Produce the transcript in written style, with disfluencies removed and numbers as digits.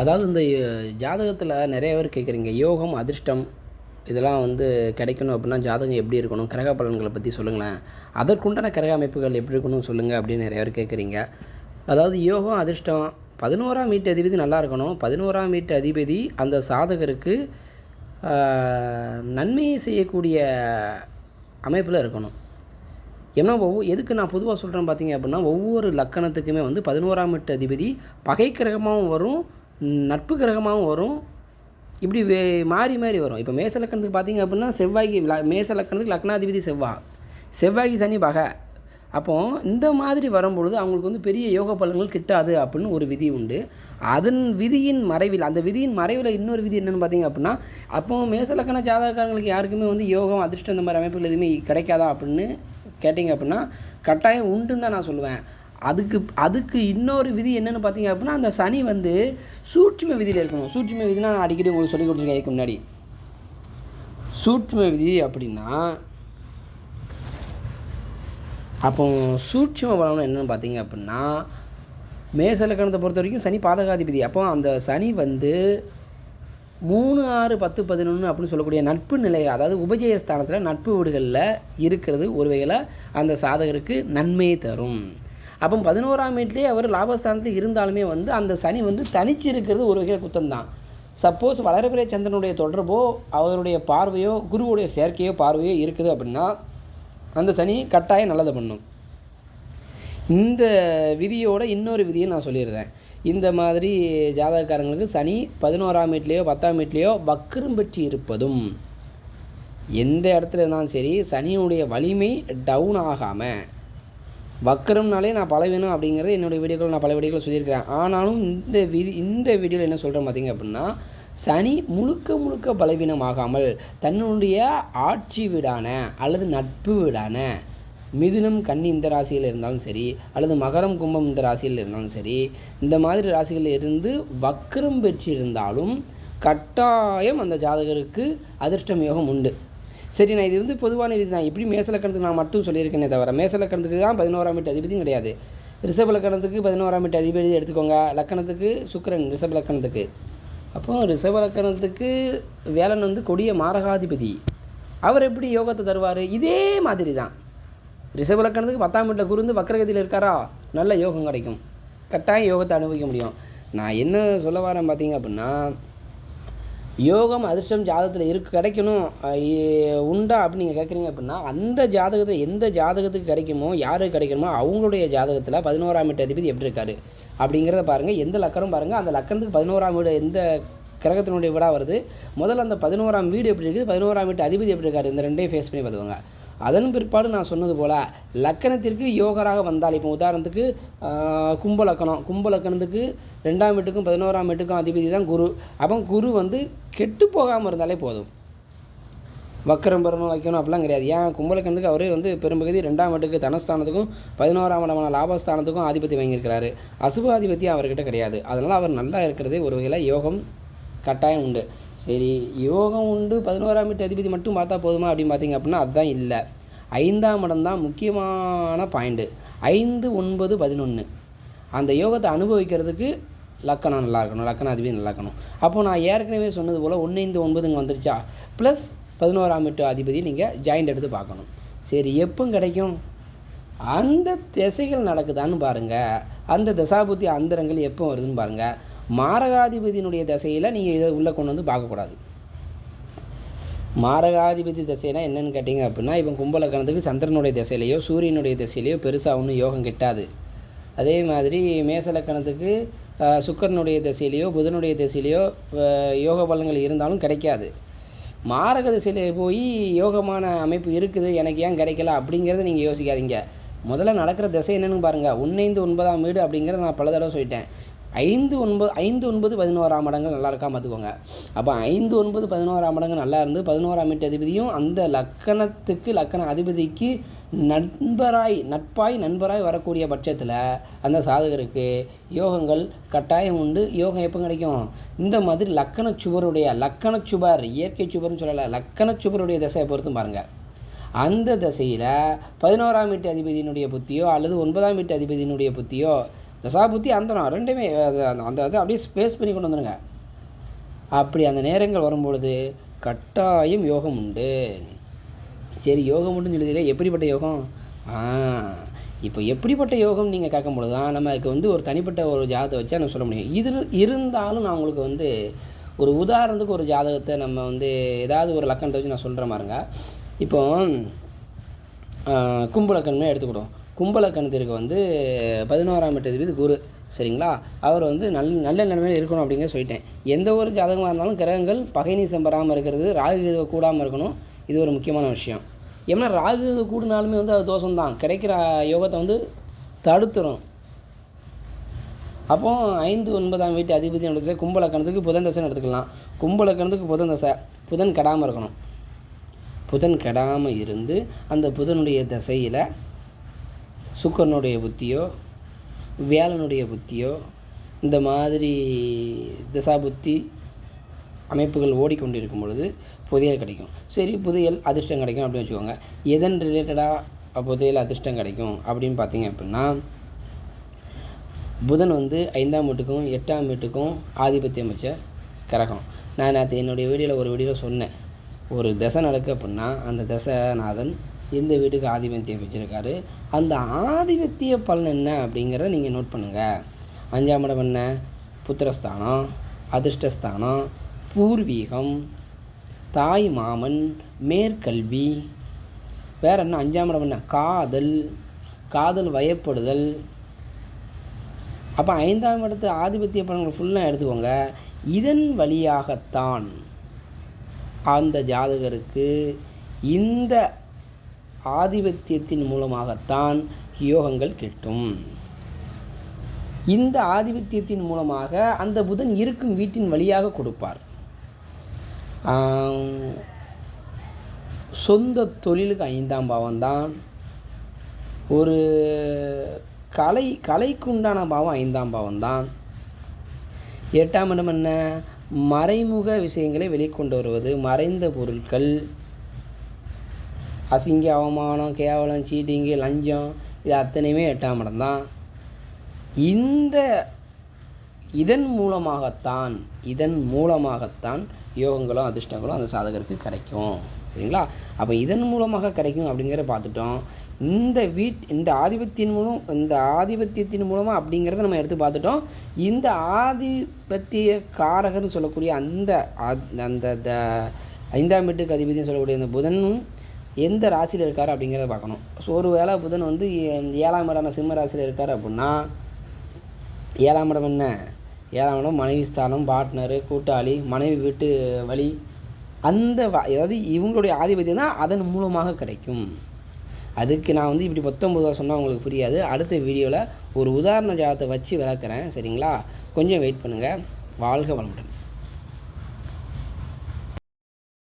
அதாவது இந்த ஜாதகத்தில் நிறைய பேர் கேட்குறீங்க, யோகம் அதிர்ஷ்டம் இதெல்லாம் கிடைக்கணும் அப்படின்னா ஜாதகம் எப்படி இருக்கணும், கிரக பலன்களை பற்றி சொல்லுங்களேன், அதற்குண்டான கிரக அமைப்புகள் எப்படி இருக்கணும் சொல்லுங்கள் அப்படின்னு நிறைய பேர் கேட்குறீங்க. அதாவது யோகம் அதிர்ஷ்டம் 11ஆம் வீட்டு அதிபதி நல்லா இருக்கணும். 11ஆம் வீட்டு அதிபதி அந்த சாதகருக்கு நன்மையை செய்யக்கூடிய அமைப்பில் இருக்கணும். ஏன்னா எதுக்கு நான் பொதுவாக சொல்கிறேன் பார்த்தீங்க அப்படின்னா, ஒவ்வொரு லக்கணத்துக்குமே 11ஆம் வீட்டு அதிபதி பகை கிரகமாகவும் வரும், நட்பு கிரகமாகவும் வரும், இப்படி மாறி மாறி வரும். இப்போ மேச லக்கணத்துக்கு பார்த்தீங்க அப்படின்னா செவ்வாய்க்கு மேச லக்கணத்துக்கு லக்னாதிபதி செவ்வாய்க்கு சனி பகை. அப்போது இந்த மாதிரி வரும்பொழுது அவங்களுக்கு பெரிய யோக பலன்கள் கிட்டாது அப்படின்னு ஒரு விதி உண்டு. அதன் விதியின் மறைவில், அந்த விதியின் மறைவில் இன்னொரு விதி என்னென்னு பார்த்தீங்க அப்படின்னா, அப்போ மேச லக்கண ஜாதகக்காரங்களுக்கு யாருக்குமே யோகம் அதிர்ஷ்டம் இந்த மாதிரி அமைப்புகள் எதுவுமே கிடைக்காதா அப்படின்னு கேட்டிங்க அப்படின்னா கட்டாயம் உண்டுன்னு தான் நான் சொல்லுவேன். அதுக்கு இன்னொரு விதி என்னென்னு பார்த்தீங்க அப்படின்னா, அந்த சனி சூட்சும விதியில் இருக்கணும். சூட்சும விதினா நான் அடிக்கடி உங்களுக்கு சொல்லி கொடுத்துருக்கேன் இதுக்கு முன்னாடி. சூட்சும விதி அப்படின்னா அப்போ சூட்சும பலன் என்னென்னு பார்த்தீங்க அப்படின்னா, மேச லக்கணத்தை பொறுத்த வரைக்கும் சனி பாதகாதிபதி. அப்போ அந்த சனி 3, 6, 10, 11 அப்படின்னு சொல்லக்கூடிய நட்பு நிலை, அதாவது உபஜயஸ்தானத்தில் நட்பு வீடுகளில் இருக்கிறது ஒரு வகையில் அந்த சாதகருக்கு நன்மையை தரும். அப்போ 11ஆம் வீட்டிலே அவர் லாபஸ்தானத்தில் இருந்தாலுமே அந்த சனி தனிச்சு இருக்கிறது ஒரு வகையில் குத்தம்தான். சப்போஸ் வளர்பிறை சந்திரனுடைய தொடர்போ அவருடைய பார்வையோ குருவுடைய சேர்க்கையோ பார்வையோ இருக்குது அப்படின்னா அந்த சனி கட்டாயம் நல்லதை பண்ணும். இந்த விதியோட இன்னொரு விதியை நான் சொல்லிடுறேன். இந்த மாதிரி ஜாதகக்காரங்களுக்கு சனி 11ஆம் வீட்லேயோ 10ஆம் வீட்லேயோ வக்ரம் பெற்று இருப்பதும், எந்த இடத்துல இருந்தாலும் சரி சனியுடைய வலிமை டவுன் ஆகாமல், வக்கரம்னாலே நான் பலவீனம் அப்படிங்கிறது என்னுடைய வீடியோக்கள் நான் பல வீடியோக்கள் சொல்லியிருக்கிறேன். ஆனாலும் இந்த வீடியோவில் என்ன சொல்கிறேன் பார்த்தீங்க அப்படின்னா, சனி முழுக்க பலவீனமாகாமல் தன்னுடைய ஆட்சி வீடான அல்லது நட்பு வீடான மிதுனம் கன்னி இந்த ராசியில் இருந்தாலும் சரி, அல்லது மகரம் கும்பம் இந்த ராசியில் இருந்தாலும் சரி, இந்த மாதிரி ராசிகளில் இருந்து வக்கரம் பெற்றிருந்தாலும் கட்டாயம் அந்த ஜாதகருக்கு அதிர்ஷ்டம் யோகம் உண்டு. சரி, நான் இது பொதுவான விதி தான். இப்படி மேச லக்கணத்துக்கு நான் மட்டும் சொல்லியிருக்கேனே தவிர, மேச லக்கணத்துக்கு தான் 11ஆம் வீட்டு அதிபதியும் கிடையாது. ரிஷப லக்கணத்துக்கு 11ஆம் வீட்டு அதிபதி எடுத்துக்கோங்க. லக்கணத்துக்கு சுக்கிரன் ரிஷப லக்கணத்துக்கு. அப்போது ரிஷப லக்கணத்துக்கு வேலன் கொடிய மாரகாதிபதி. அவர் எப்படி யோகத்தை தருவார்? இதே மாதிரி தான். ரிஷப லக்கணத்துக்கு 10ஆம் வீட்டில் குரு வக்ரகதியில் இருக்காரா, நல்ல யோகம் கிடைக்கும், கட்டாயம் யோகத்தை அனுபவிக்க முடியும். நான் என்ன சொல்ல வரேன் பார்த்தீங்க அப்படின்னா, யோகம் அதிர்ஷ்டம் ஜாதகத்தில் கிடைக்கணும் உண்டா அப்படின்னு நீங்கள் கேட்குறீங்க அப்படின்னா, அந்த ஜாதகத்தை எந்த ஜாதகத்துக்கு கிடைக்குமோ, யாருக்கு கிடைக்கணுமோ அவங்களுடைய ஜாதகத்தில் 11ஆம் வீட்டு அதிபதி எப்படி இருக்காரு அப்படிங்கிறத பாருங்கள். எந்த லக்கணம் பாருங்கள், அந்த லக்கணத்துக்கு 11ஆம் வீடு எந்த கிரகத்தினுடைய வீடாக வருது, முதல்ல அந்த 11ஆம் வீடு எப்படி இருக்குது, 11ஆம் வீட்டு அதிபதி எப்படி இருக்காரு, இந்த ரெண்டையும் ஃபேஸ் பண்ணி பார்த்துக்கோங்க. அதன் பிற்பாடு நான் சொன்னது போல் லக்கணத்திற்கு யோகராக வந்தால், இப்போ உதாரணத்துக்கு கும்ப லக்கணத்துக்கு 2ஆம் வீட்டுக்கும் 11ஆம் வீட்டுக்கும் அதிபதி தான் குரு. அப்போ குரு கெட்டு போகாமல் இருந்தாலே போதும், வக்கரம் பெறணும் வைக்கணும் அப்படிலாம் கிடையாது. ஏன் கும்பலக்கணத்துக்கு அவரே பெரும்பகுதி 2ஆம் வீட்டுக்கு தனஸ்தானத்துக்கும் 11ஆம் இடமான லாபஸ்தானத்துக்கும் ஆதிபத்தி வாங்கியிருக்கிறாரு. அசுபாதிபத்தியம் அவர்கிட்ட கிடையாது. அதனால் அவர் நல்லா இருக்கிறதே ஒரு வகையில் யோகம் கட்டாயம் உண்டு. சரி, யோகம் உண்டு 11ஆம் வீட்டு அதிபதி மட்டும் பார்த்தா போதுமா அப்படின்னு பார்த்தீங்க அப்படின்னா அதுதான் இல்லை. 5ஆம் இடம் தான் முக்கியமான பாயிண்ட்டு. 5, 9, 11 அந்த யோகத்தை அனுபவிக்கிறதுக்கு லக்கணம் நல்லா இருக்கணும், லக்கண அதிபதி நல்லா இருக்கணும். அப்போது நான் ஏற்கனவே சொன்னது போல் 1, 5, 9 இங்கே வந்துருச்சா, ப்ளஸ் 11ஆம் வீட்டு அதிபதி நீங்கள் ஜாயிண்ட் எடுத்து பார்க்கணும். சரி, எப்போ கிடைக்கும்? அந்த திசைகள் நடக்குதான்னு பாருங்கள், அந்த தசாபுத்தி அந்தரங்கள் எப்போ வருதுன்னு பாருங்கள். மாரகாதிபதியினுடைய திசையில் நீங்கள் இதை உள்ளே கொண்டு பார்க்கக்கூடாது. மாரகாதிபதி திசைனா என்னென்னு கேட்டிங்க அப்படின்னா, இப்போ கும்பலக்கணத்துக்கு சந்திரனுடைய திசையிலையோ சூரியனுடைய திசையிலையோ பெருசாக ஒன்றும் யோகம் கிட்டாது. அதே மாதிரி மேசலக்கணத்துக்கு சுக்கரனுடைய திசையிலையோ புதனுடைய திசையிலையோ யோக பலன்கள் இருந்தாலும் கிடைக்காது. மாரக திசையில் போய் யோகமான அமைப்பு இருக்குது, எனக்கு ஏன் கிடைக்கல அப்படிங்கிறத நீங்கள் யோசிக்காதீங்க. முதல்ல நடக்கிற திசை என்னென்னு பாருங்கள். 1, 5, 9ஆம் வீடு அப்படிங்கிறத நான் பல தடவை சொல்லிட்டேன். 5, 9, 11ஆம் இடங்கள் நல்லா இருக்கா பார்த்துக்கோங்க. அப்போ 5, 9, 11ஆம் இடங்கள் நல்லா இருந்து 11ஆம் வீட்டு அதிபதியும் அந்த லக்கண அதிபதிக்கு நண்பராய் வரக்கூடிய பட்சத்தில் அந்த சாதகருக்கு யோகங்கள் கட்டாயம் உண்டு. யோகம் எப்போ கிடைக்கும்? இந்த மாதிரி லக்கண சுபர், இயற்கை சுபர்னு சொல்லலை, லக்கண சுபருடைய திசையை பொறுத்தும் பாருங்கள். அந்த திசையில் 11ஆம் வீட்டு அதிபதியினுடைய புத்தியோ அல்லது 9ஆம் வீட்டு அதிபதியினுடைய புத்தியோ தசாபுத்தி அந்தரம் ரெண்டுமே அந்த அதை அப்படியே ஸ்பேஸ் பண்ணி கொண்டு வந்துடுங்க. அப்படி அந்த நேரங்கள் வரும்பொழுது கட்டாயம் யோகம் உண்டு. சரி, யோகம் உண்டுன்னு சொல்லுதில்ல, எப்படிப்பட்ட யோகம்? இப்போ எப்படிப்பட்ட யோகம் நீங்கள் கேட்கும் பொழுது தான் நமக்கு வந்து ஒரு தனிப்பட்ட ஒரு ஜாதகத்தை வச்சு நம்ம சொல்ல முடியும். இது இருந்தாலும் நான் உங்களுக்கு வந்து ஒரு உதாரணத்துக்கு ஒரு ஜாதகத்தை நம்ம வந்து ஏதாவது ஒரு லக்கணத்தை வச்சு நான் சொல்கிற மாதிரிங்க. இப்போ கும்பலக்கணமே எடுத்துக்கிட்டோம். கும்பலக்கணத்திற்கு வந்து 11ஆம் அதிபதி குரு, சரிங்களா? அவர் வந்து நல்ல நிலைமையில் இருக்கணும் அப்படிங்கிற சொல்லிட்டேன். எந்த ஒரு ஜாதகமாக இருந்தாலும் கிரகங்கள் பகை நீசம் பெறாமல் இருக்கிறது, ராகு கூடாமல் இருக்கணும். இது ஒரு முக்கியமான விஷயம். ஏன்னா ராகு கூடினாலுமே வந்து அது தோஷம்தான், கிடைக்கிற யோகத்தை வந்து தடுத்துரும். அப்போ 5, 9ஆம் வீட்டு அதிபதி எடுத்து கும்பலக்கணத்துக்கு புதன் தசைன்னு எடுத்துக்கலாம். கும்பலக்கணத்துக்கு புதன் தசை, புதன் கெடாமல் இருக்கணும். புதன் கெடாமல் இருந்து அந்த புதனுடைய தசையில் சுக்கரனுடைய புத்தியோ வேலனுடைய புத்தியோ இந்த மாதிரி தசாபுத்தி அமைப்புகள் ஓடிக்கொண்டிருக்கும் பொழுது புதையல் கிடைக்கும். சரி, புதையல் அதிர்ஷ்டம் கிடைக்கும் அப்படின்னு வச்சுக்கோங்க. எதன் ரிலேட்டடாக புதையல் அதிர்ஷ்டம் கிடைக்கும் அப்படின்னு பார்த்தீங்க அப்படின்னா, புதன் வந்து 5ஆம் வீட்டுக்கும் 8ஆம் வீட்டுக்கும் ஆதிபத்தியம் வச்ச கிரகம். நான் நேற்று என்னுடைய ஒரு வீடியோவில் சொன்னேன், ஒரு தசை நடக்கு அப்படின்னா அந்த தசைநாதன் எந்த வீட்டுக்கு ஆதிபத்தியம் வச்சுருக்காரு, அந்த ஆதிபத்திய பலன் என்ன அப்படிங்கிறத நீங்கள் நோட் பண்ணுங்கள். 5ஆம் இடம் என்ன? புத்திரஸ்தானம், அதிர்ஷ்டஸ்தானம், பூர்வீகம், தாய் மாமன், மேற்கல்வி. வேறு என்ன? 5ஆம் இடம் என்ன? காதல் வயப்படுதல். அப்போ 5ஆம் இடத்து ஆதிபத்திய பலன்கள் ஃபுல்லாக எடுத்துக்கோங்க. இதன் வழியாகத்தான் அந்த ஜாதகருக்கு இந்த ஆதிபத்தியத்தின் மூலமாகத்தான் யோகங்கள் கிட்டும். இந்த ஆதிபத்தியத்தின் மூலமாக அந்த புதன் இருக்கும் வீட்டின் வழியாக கொடுப்பார். சொந்த தொழிலுக்கு 5ஆம் பாவம் தான். ஒரு கலைக்குண்டான பாவம் 5ஆம் பாவம் தான். 8ஆம் இடம் என்ன? மறைமுக விஷயங்களை வெளிக்கொண்டு வருவது, மறைந்த பொருட்கள், அசிங்க, அவமானம், கேவலம், சீட்டிங்கு, லஞ்சம், இது அத்தனையுமே 8ஆம் இடம் தான். இதன் மூலமாகத்தான் யோகங்களும் அதிர்ஷ்டங்களும் அந்த சாதகருக்கு கிடைக்கும், சரிங்களா? அப்போ இதன் மூலமாக கிடைக்கும் அப்படிங்கிறத பார்த்துட்டோம். இந்த ஆதிபத்தியத்தின் மூலமாக அப்படிங்கிறத நம்ம எடுத்து பார்த்துட்டோம். இந்த ஆதிபத்திய காரகர்னு சொல்லக்கூடிய அந்த 5ஆம் வீட்டுக்கு அதிபதினு சொல்லக்கூடிய அந்த புதனும் எந்த ராசியில் இருக்கார் அப்படிங்கிறத பார்க்கணும். ஸோ ஒரு வேளை புதன் வந்து 7ஆம் இடம் சிம்ம ராசியில் இருக்கார் அப்படின்னா, 7ஆம் இடம் என்ன? 7ஆம் இடம் மனைவி ஸ்தானம், பார்ட்னரு, கூட்டாளி, மனைவி வீட்டு வழி, அதாவது இவங்களுடைய ஆதிபத்தியம் தான் அதன் மூலமாக கிடைக்கும். அதுக்கு நான் வந்து இப்படி 19 சொன்னால் உங்களுக்கு புரியாது. அடுத்த வீடியோவில் ஒரு உதாரண ஜாதகத்தை வச்சு விளக்குறேன், சரிங்களா? கொஞ்சம் வெயிட் பண்ணுங்கள். வாழ்க வளமுடன்.